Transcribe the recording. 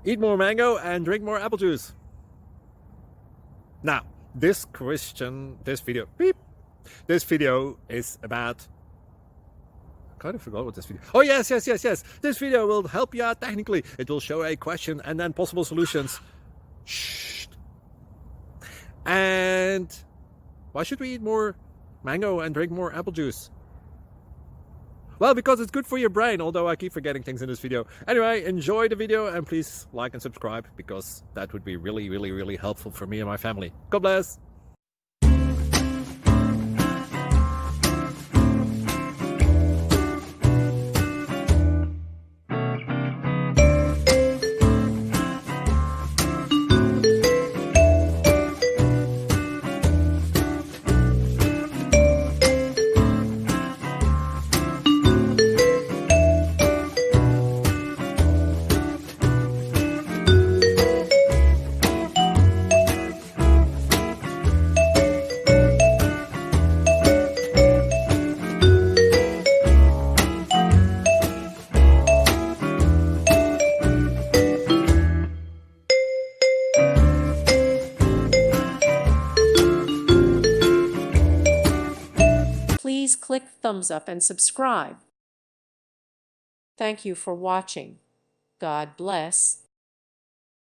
Eat more mango and drink more apple juice. Now, this video is about, I kind of forgot what this video. Oh, yes. This video will help you out technically. It will show a question and then possible solutions. Shh. And why should we eat more mango and drink more apple juice? Well, because it's good for your brain, although I keep forgetting things in this video. Anyway, enjoy the video and please like and subscribe, because that would be really helpful for me and my family. God bless! Please click thumbs up and subscribe. Thank you for watching. God bless.